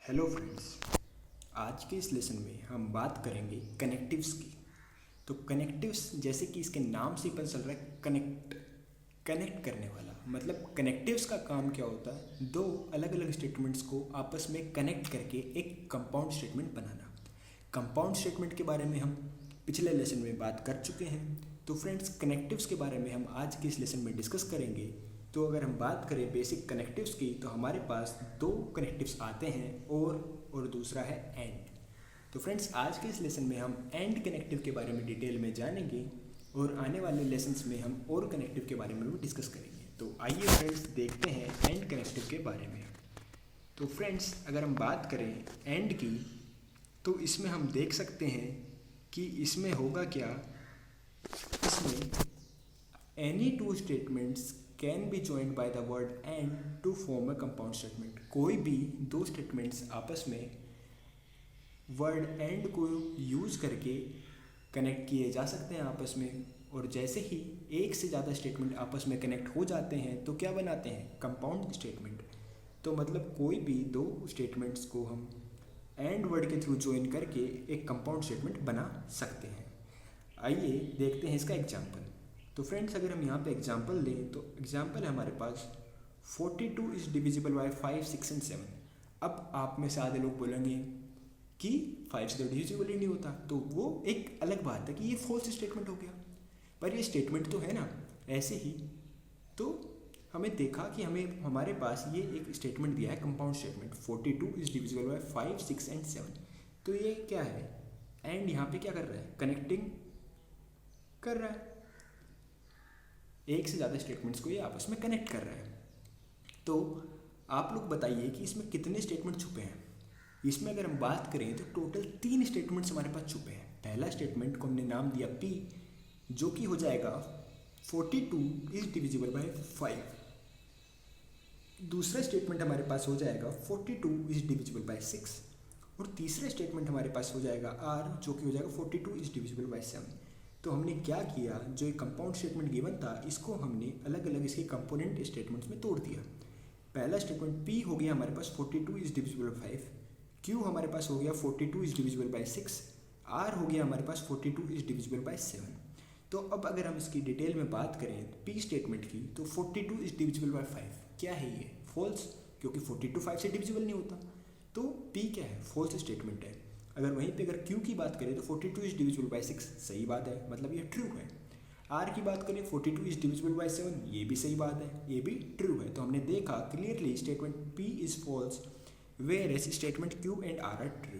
Hello friends. आज के इस लेसन में हम बात करेंगे कनेक्टिव्स की। तो कनेक्टिव्स जैसे कि इसके नाम से ही पता चल रहा है, कनेक्ट करने वाला। मतलब कनेक्टिव्स का काम क्या होता है, दो अलग अलग स्टेटमेंट्स को आपस में कनेक्ट करके एक कंपाउंड स्टेटमेंट बनाना। कंपाउंड स्टेटमेंट के बारे में हम पिछले लेसन में बात कर चुके हैं। तो फ्रेंड्स, कनेक्टिव्स के बारे में हम आज के इस लेसन में डिस्कस करेंगे। तो अगर हम बात करें बेसिक कनेक्टिव्स की, तो हमारे पास दो कनेक्टिव्स आते हैं और दूसरा है एंड। तो फ्रेंड्स, आज के इस लेसन में हम एंड कनेक्टिव के बारे में डिटेल में जानेंगे और आने वाले लेसन्स में हम और कनेक्टिव के बारे में भी डिस्कस करेंगे। तो आइए फ्रेंड्स, देखते हैं एंड कनेक्टिव के बारे में। तो फ्रेंड्स, अगर हम बात करें एंड की, तो इसमें हम देख सकते हैं कि इसमें होगा क्या। इसमें any two statements can be joined by the word and to form a compound statement. कोई भी दो स्टेटमेंट्स आपस में वर्ड एंड को यूज करके कनेक्ट किए जा सकते हैं आपस में। और जैसे ही एक से ज़्यादा स्टेटमेंट आपस में कनेक्ट हो जाते हैं तो क्या बनाते हैं, कंपाउंड स्टेटमेंट। तो मतलब कोई भी दो स्टेटमेंट्स को हम एंड वर्ड के थ्रू ज्वाइन करके एक कंपाउंड स्टेटमेंट बना सकते हैं। आइए देखते हैं इसका एग्जाम्पल। तो फ्रेंड्स, अगर हम यहाँ पे एग्जाम्पल लें तो एग्जाम्पल है हमारे पास 42 इज़ डिविजिबल बाय 5, 6 एंड 7। अब आप में से आधे लोग बोलेंगे कि 5 से तो डिविजिबल ही नहीं होता, तो वो एक अलग बात है कि ये फॉल्स स्टेटमेंट हो गया। पर ये स्टेटमेंट तो है ना। ऐसे ही तो हमें देखा कि हमारे पास ये एक स्टेटमेंट दिया है, compound statement 42 is divisible by 5, 6 and 7। तो ये क्या है, एंड यहाँ पे क्या कर रहा है, कनेक्टिंग कर रहा है। एक से ज़्यादा स्टेटमेंट्स को ये आपस में कनेक्ट कर रहा है। तो आप लोग बताइए कि इसमें कितने स्टेटमेंट छुपे हैं। इसमें अगर हम बात करें तो टोटल 3 स्टेटमेंट्स हमारे पास छुपे हैं। पहला स्टेटमेंट को हमने नाम दिया P, जो कि हो जाएगा 42 इज डिविजिबल बाय 5। दूसरा स्टेटमेंट हमारे पास हो जाएगा 42 इज डिविजिबल बाय 6। और तीसरा स्टेटमेंट हमारे पास हो जाएगा R, जो कि हो जाएगा 42 इज डिविजिबल बाय 7। तो हमने क्या किया, जो एक कंपाउंड स्टेटमेंट गिवन था इसको हमने अलग अलग इसके कंपोनेंट स्टेटमेंट्स में तोड़ दिया। पहला स्टेटमेंट P हो गया हमारे पास 42 इज डिविजिबल बाय 5, Q हमारे पास हो गया 42 इज डिविजिबल बाय 6, R हो गया हमारे पास 42 इज डिविजिबल बाय 7। तो अब अगर हम इसकी डिटेल में बात करें P स्टेटमेंट की, तो 42 इज डिविजिबल बाय 5 क्या है, ये फॉल्स, क्योंकि 42 5 से डिविजिबल नहीं होता। तो P क्या है, फॉल्स स्टेटमेंट है। अगर वहीं पे अगर Q की बात करें तो 42 इज डिविजिबल बाय 6 सही बात है, मतलब ये ट्रू है। R की बात करें 42 इज डिविजिबल बाय 7, ये भी सही बात है, ये भी ट्रू है। तो हमने देखा clearly statement P is false where as statement Q and R are true.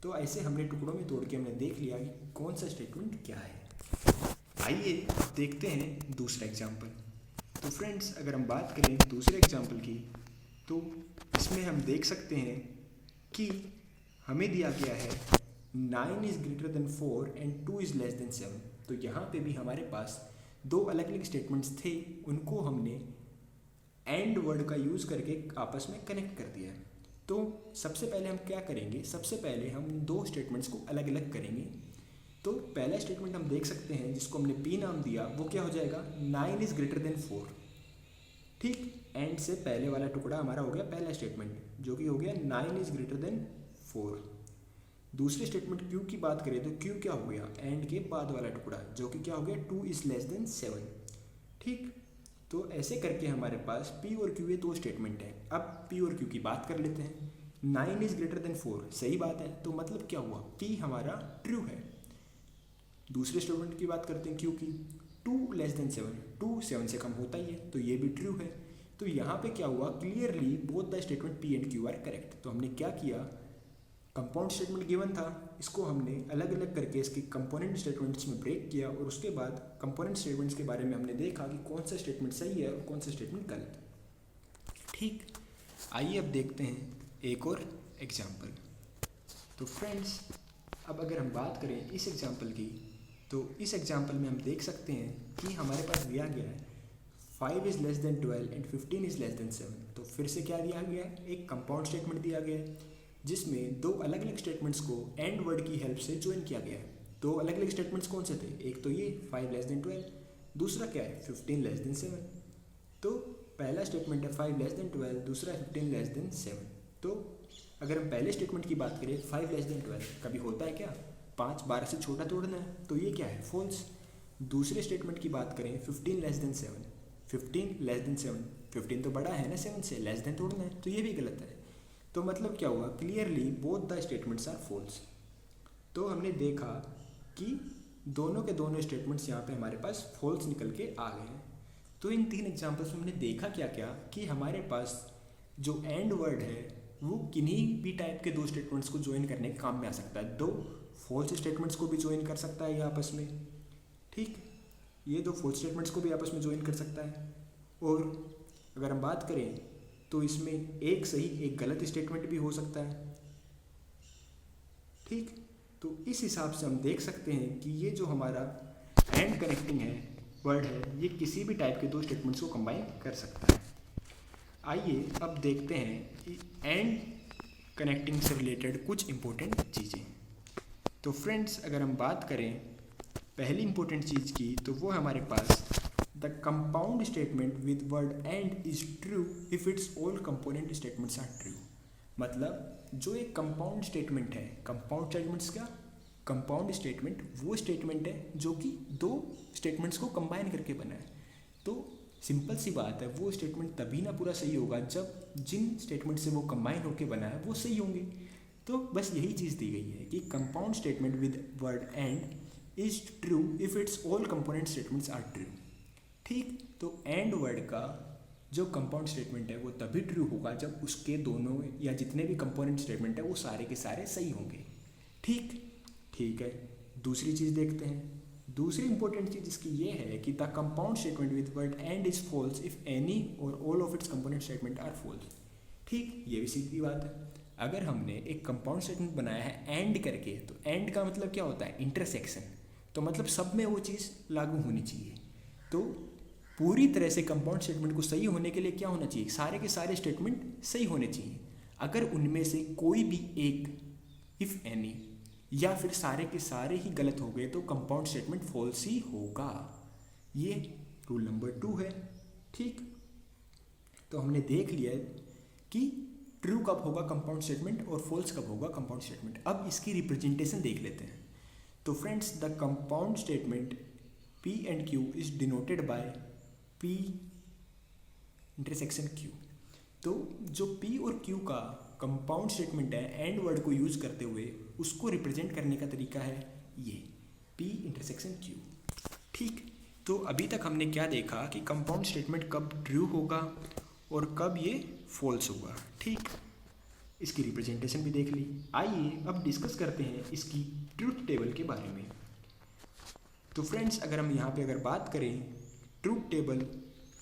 तो ऐसे हमने टुकड़ों में तोड़ के हमने देख लिया कि कौन सा स्टेटमेंट क्या है। आइए देखते हैं दूसरा एग्जाम्पल। तो फ्रेंड्स, अगर हम बात करें दूसरे एग्जाम्पल की, तो इसमें हम देख सकते हैं कि हमें दिया गया है 9 is greater than 4 and 2 is less than 7। तो यहाँ पे भी हमारे पास दो अलग अलग स्टेटमेंट्स थे, उनको हमने एंड वर्ड का यूज़ करके आपस में कनेक्ट कर दिया है। तो सबसे पहले हम क्या करेंगे, सबसे पहले हम दो स्टेटमेंट्स को अलग अलग करेंगे। तो पहला स्टेटमेंट हम देख सकते हैं जिसको हमने P नाम दिया, वो क्या हो जाएगा, 9 इज़ ग्रेटर देन 4। ठीक, एंड से पहले वाला टुकड़ा हमारा हो गया पहला स्टेटमेंट, जो कि हो गया 9 इज़ ग्रेटर देन 4। दूसरे स्टेटमेंट Q की बात करें तो Q क्या हो गया, एंड के बाद वाला टुकड़ा, जो कि क्या हो गया 2 इज़ लेस देन 7। ठीक, तो ऐसे करके हमारे पास P और Q ये दो स्टेटमेंट हैं। अब P और Q की बात कर लेते हैं। 9 इज़ ग्रेटर देन 4 सही बात है, तो मतलब क्या हुआ, P हमारा ट्रू है। दूसरे स्टेटमेंट की बात करते हैं Q की, 2 लेस देन 7, 2 7 से कम होता ही है, तो ये भी ट्रू है। तो यहाँ पे क्या हुआ, clearly both the statement P and Q are correct. तो हमने क्या किया, कंपाउंड स्टेटमेंट गिवन था, इसको हमने अलग अलग करके इसके कंपोनेंट स्टेटमेंट्स में ब्रेक किया, और उसके बाद कंपोनेंट स्टेटमेंट्स के बारे में हमने देखा कि कौन सा स्टेटमेंट सही है और कौन सा स्टेटमेंट गलत है। ठीक, आइए अब देखते हैं एक और एग्जाम्पल। तो फ्रेंड्स, अब अगर हम बात करें इस एग्जाम्पल की, तो इस एग्जाम्पल में हम देख सकते हैं कि हमारे पास दिया गया है 5 is less than 12 and 15 is less than 7। तो फिर से क्या दिया गया है, एक कंपाउंड स्टेटमेंट दिया गया है जिसमें दो अलग अलग स्टेटमेंट्स को एंड वर्ड की हेल्प से ज्वाइन किया गया है। दो अलग अलग स्टेटमेंट्स कौन से थे, एक तो ये 5 लेस देन 12, दूसरा क्या है 15 लेस देन 7। तो पहला स्टेटमेंट है 5 लेस देन 12, दूसरा 15 लेस देन 7। तो अगर हम पहले स्टेटमेंट की बात करें 5 लेस देन 12 कभी होता है क्या, 5 12 से छोटा तोड़ना है, तो ये क्या है, फॉल्स। दूसरे स्टेटमेंट की बात करें 15 लेस देन 7, 15 लेस देन 7, 15 तो बड़ा है ना 7 से, लेस देन तोड़ना है, तो ये भी गलत है। तो मतलब क्या हुआ, clearly both the statements are false. तो हमने देखा कि दोनों के दोनों स्टेटमेंट्स यहाँ पे हमारे पास फॉल्स निकल के आ गए हैं। तो इन 3 एग्जाम्पल्स में हमने देखा क्या क्या कि हमारे पास जो एंड वर्ड है वो किन्हीं भी टाइप के 2 स्टेटमेंट्स को ज्वाइन करने के काम में आ सकता है। 2 फॉल्स स्टेटमेंट्स को भी ज्वाइन कर सकता है ये आपस में, ठीक, ये 2 फॉल्स स्टेटमेंट्स को भी आपस में ज्वाइन कर सकता है। और अगर हम बात करें तो इसमें एक सही एक गलत स्टेटमेंट भी हो सकता है, ठीक। तो इस हिसाब से हम देख सकते हैं कि ये जो हमारा एंड कनेक्टिंग है वर्ड है, ये किसी भी टाइप के 2 स्टेटमेंट्स को कंबाइन कर सकता है। आइए अब देखते हैं कि एंड कनेक्टिंग से रिलेटेड कुछ इंपॉर्टेंट चीज़ें। तो फ्रेंड्स अगर हम बात करें पहली इंपॉर्टेंट चीज़ की, तो वो हमारे पास the compound statement with word and is true if it's all component statements are true. मतलब जो एक कंपाउंड स्टेटमेंट है, कंपाउंड स्टेटमेंट्स क्या, कंपाउंड स्टेटमेंट वो स्टेटमेंट है जो कि 2 स्टेटमेंट्स को कंबाइन करके बना है। तो सिंपल सी बात है, वो स्टेटमेंट तभी ना पूरा सही होगा जब जिन स्टेटमेंट से वो कंबाइन होकर बना है वो सही होंगे। तो बस यही चीज़ दी गई है कि compound statement with word and is true if it's all component statements are true, ठीक। तो एंड वर्ड का जो कंपाउंड स्टेटमेंट है वो तभी ट्रू होगा जब उसके दोनों या जितने भी कंपोनेंट स्टेटमेंट है वो सारे के सारे सही होंगे, ठीक है। दूसरी चीज़ देखते हैं। दूसरी इंपॉर्टेंट चीज़ इसकी ये है कि the compound statement with word and is false if any or all of its component statement are false, ठीक। ये भी सीधी बात है। अगर हमने एक कंपाउंड स्टेटमेंट बनाया है एंड करके, तो एंड का मतलब क्या होता है, इंटरसेक्शन। तो मतलब सब में वो चीज़ लागू होनी चाहिए। तो पूरी तरह से कंपाउंड स्टेटमेंट को सही होने के लिए क्या होना चाहिए, सारे के सारे स्टेटमेंट सही होने चाहिए। अगर उनमें से कोई भी एक, इफ एनी, या फिर सारे के सारे ही गलत हो गए तो कंपाउंड स्टेटमेंट फॉल्स ही होगा। ये रूल नंबर 2 है, ठीक। तो हमने देख लिया कि ट्रू कब होगा कंपाउंड स्टेटमेंट और फॉल्स कब होगा कंपाउंड स्टेटमेंट। अब इसकी रिप्रेजेंटेशन देख लेते हैं। तो friends the compound statement P and Q is denoted by P intersection Q। तो जो P और Q का कंपाउंड स्टेटमेंट है एंड वर्ड को यूज़ करते हुए उसको रिप्रेजेंट करने का तरीका है ये P इंटरसेक्शन Q, ठीक। तो अभी तक हमने क्या देखा कि कंपाउंड स्टेटमेंट कब ट्रू होगा और कब ये फॉल्स होगा, ठीक। इसकी रिप्रेजेंटेशन भी देख ली। आइए अब डिस्कस करते हैं इसकी ट्रूथ टेबल के बारे में। तो फ्रेंड्स अगर हम यहाँ पे अगर बात करें truth table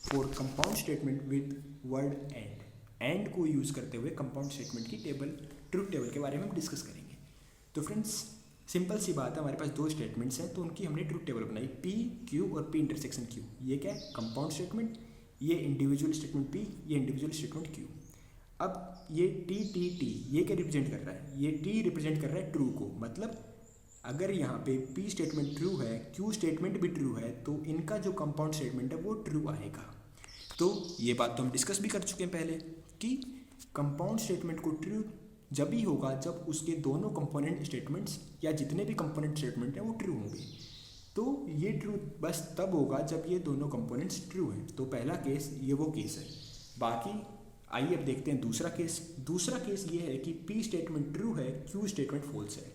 for compound statement with word and को यूज़ करते हुए कंपाउंड स्टेटमेंट की टेबल, ट्रूथ टेबल के बारे में हम डिस्कस करेंगे। तो फ्रेंड्स सिंपल सी बात है, हमारे पास 2 स्टेटमेंट्स हैं तो उनकी हमने ट्रूथ टेबल बनाई, P Q और P इंटरसेक्शन Q। ये क्या है, कंपाउंड स्टेटमेंट, ये इंडिविजुअल स्टेटमेंट P, ये इंडिविजुअल स्टेटमेंट Q। अब ये T ये क्या रिप्रेजेंट कर रहा है, ये T रिप्रेजेंट कर रहा है ट्रू को। मतलब अगर यहाँ पे P स्टेटमेंट ट्रू है, Q स्टेटमेंट भी ट्रू है, तो इनका जो कंपाउंड स्टेटमेंट है वो ट्रू आएगा। तो ये बात तो हम डिस्कस भी कर चुके हैं पहले कि कंपाउंड स्टेटमेंट को ट्रू जब ही होगा जब उसके दोनों कंपोनेंट स्टेटमेंट्स या जितने भी कंपोनेंट स्टेटमेंट हैं वो ट्रू होंगे। तो ये ट्रू बस तब होगा जब ये दोनों कंपोनेंट्स ट्रू हैं। तो पहला केस ये वो केस है। बाकी आइए अब देखते हैं दूसरा केस। दूसरा केस ये है कि P स्टेटमेंट ट्रू है, Q स्टेटमेंट फॉल्स है,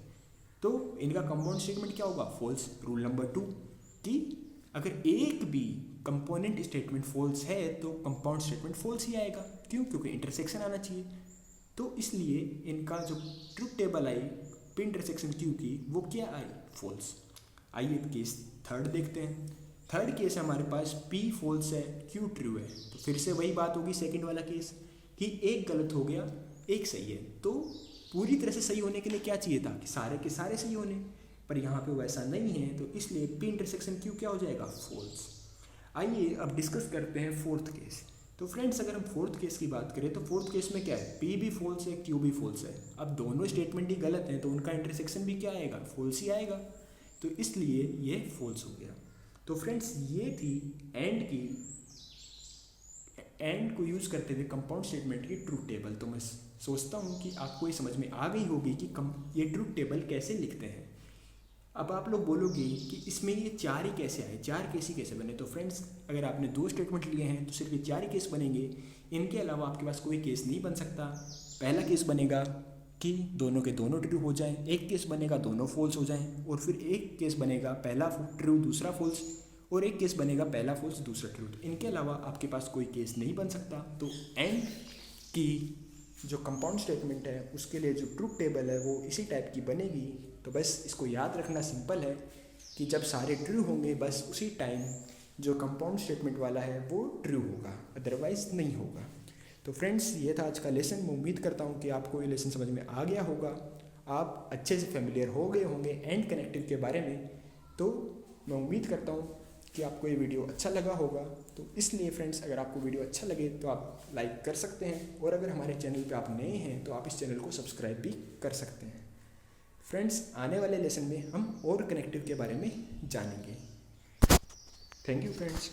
तो इनका कंपाउंड स्टेटमेंट क्या होगा, फॉल्स। रूल नंबर 2 कि अगर एक भी कंपोनेंट स्टेटमेंट फॉल्स है तो कंपाउंड स्टेटमेंट फॉल्स ही आएगा। क्यों, क्योंकि इंटरसेक्शन आना चाहिए। तो इसलिए इनका जो truth table I P intersection Q की वो क्या आई, फॉल्स। आइए केस थर्ड देखते हैं। थर्ड केस है हमारे पास P फॉल्स है, Q ट्रू है। तो फिर से वही बात होगी सेकंड वाला केस कि एक गलत हो गया एक सही है। तो पूरी तरह से सही होने के लिए क्या चाहिए था कि सारे के सारे सही होने, पर यहाँ पे वैसा नहीं है। तो इसलिए P इंटरसेक्शन Q क्या हो जाएगा, फॉल्स। आइए अब डिस्कस करते हैं फोर्थ केस। तो फ्रेंड्स अगर हम फोर्थ केस की बात करें तो फोर्थ केस में क्या है, P भी फॉल्स है, Q भी फॉल्स है। अब दोनों स्टेटमेंट ही गलत हैं तो उनका इंटरसेक्शन भी क्या आएगा, फॉल्स ही आएगा। तो इसलिए ये फॉल्स हो गया। तो फ्रेंड्स ये थी एंड को यूज़ करते हुए कंपाउंड स्टेटमेंट की ट्रूथ टेबल। तो मैं सोचता हूँ कि आपको ये समझ में आ गई होगी कि ये ट्रूथ टेबल कैसे लिखते हैं। अब आप लोग बोलोगे कि इसमें ये 4 ही कैसे आए, 4 केस ही कैसे बने। तो फ्रेंड्स, अगर आपने 2 स्टेटमेंट लिए हैं तो सिर्फ ये 4 ही केस बनेंगे, इनके अलावा आपके पास कोई केस नहीं बन सकता। पहला केस बनेगा कि दोनों के दोनों ट्रू हो जाएं, एक केस बनेगा दोनों फॉल्स हो जाएं, और फिर एक केस बनेगा पहला ट्रू दूसरा फॉल्स, और एक केस बनेगा पहला फॉल्स दूसरा ट्रू। तो इनके अलावा आपके पास कोई केस नहीं बन सकता। तो एंड की जो कंपाउंड स्टेटमेंट है उसके लिए जो ट्रूथ टेबल है वो इसी टाइप की बनेगी। तो बस इसको याद रखना सिंपल है कि जब सारे ट्रू होंगे बस उसी टाइम जो कंपाउंड स्टेटमेंट वाला है वो ट्रू होगा, अदरवाइज नहीं होगा। तो फ्रेंड्स, ये था आज का लेसन। मैं उम्मीद करता हूँ कि आपको ये लेसन समझ में आ गया होगा, आप अच्छे से फेमिलियर हो गए होंगे एंड कनेक्टिव के बारे में। तो मैं उम्मीद करता हूँ कि आपको ये वीडियो अच्छा लगा होगा। तो इसलिए फ्रेंड्स, अगर आपको वीडियो अच्छा लगे तो आप लाइक कर सकते हैं, और अगर हमारे चैनल पे आप नए हैं तो आप इस चैनल को सब्सक्राइब भी कर सकते हैं। फ्रेंड्स, आने वाले लेसन में हम और कनेक्टिव के बारे में जानेंगे। Thank you friends.